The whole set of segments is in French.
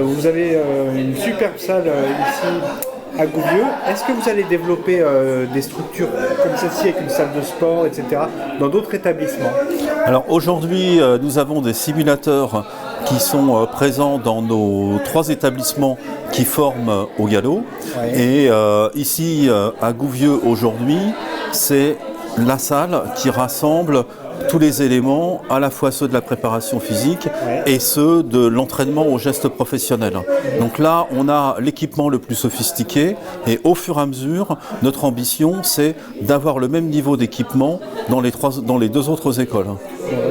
Vous avez une superbe salle ici à Gouvieux. Est-ce que vous allez développer des structures comme celle-ci avec une salle de sport, etc., dans d'autres établissements? Alors aujourd'hui, nous avons des simulateurs qui sont présents dans nos 3 établissements qui forment au galop. Ouais. Et ici à Gouvieux aujourd'hui, c'est la salle qui rassemble tous les éléments, à la fois ceux de la préparation physique et ceux de l'entraînement au geste professionnel. Donc là, on a l'équipement le plus sophistiqué et au fur et à mesure, notre ambition, c'est d'avoir le même niveau d'équipement dans les 2 autres écoles.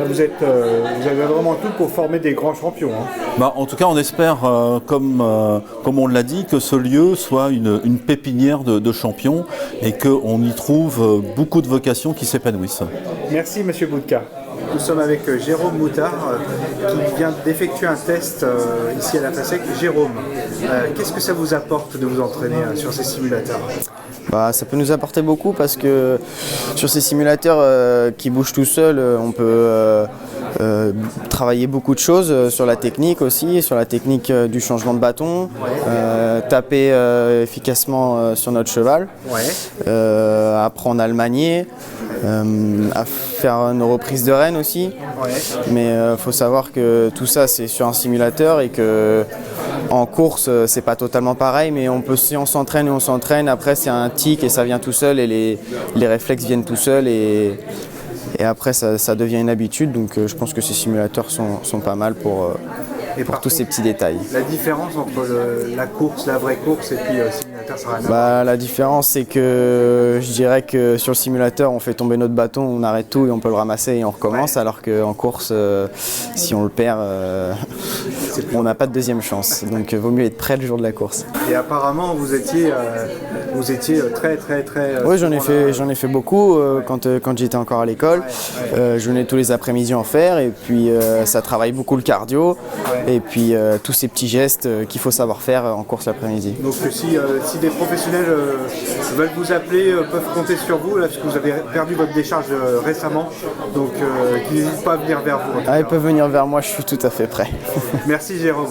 Vous avez vraiment tout pour former des grands champions. Hein. En tout cas, on espère, comme on l'a dit, que ce lieu soit une pépinière de champions et qu'on y trouve beaucoup de vocations qui s'épanouissent. Merci Monsieur Boudka. Nous sommes avec Jérôme Moutard qui vient d'effectuer un test ici à la FASEC. Jérôme, qu'est-ce que ça vous apporte de vous entraîner sur ces simulateurs? Ça peut nous apporter beaucoup parce que sur ces simulateurs qui bougent tout seuls, on peut travailler beaucoup de choses sur la technique aussi, sur la technique du changement de bâton, taper efficacement sur notre cheval, apprendre à le manier, à faire nos reprises de rênes aussi. Mais faut savoir que tout ça c'est sur un simulateur et que en course c'est pas totalement pareil, mais si on s'entraîne, après c'est un tic et ça vient tout seul et les réflexes viennent tout seuls et après ça devient une habitude, donc je pense que ces simulateurs sont pas mal pour tous ces petits détails. La différence entre la course, la vraie course et puis simulateur, ça n'a rien à voir. La différence c'est que je dirais que sur le simulateur on fait tomber notre bâton, on arrête tout et on peut le ramasser et on recommence, alors qu'en course si on le perd on n'a pas de deuxième chance, donc vaut mieux être prêt le jour de la course. Et apparemment vous étiez très oui, j'en ai fait beaucoup quand j'étais encore à l'école. Je venais tous les après-midi en faire et puis ça travaille beaucoup le cardio et puis tous ces petits gestes qu'il faut savoir faire en course l'après-midi. Donc si des professionnels veulent vous appeler, peuvent compter sur vous, là, parce que vous avez perdu votre décharge récemment, donc qu'ils n'hésitent pas à venir vers vous. Ils peuvent venir vers moi, je suis tout à fait prêt. Merci Jérôme.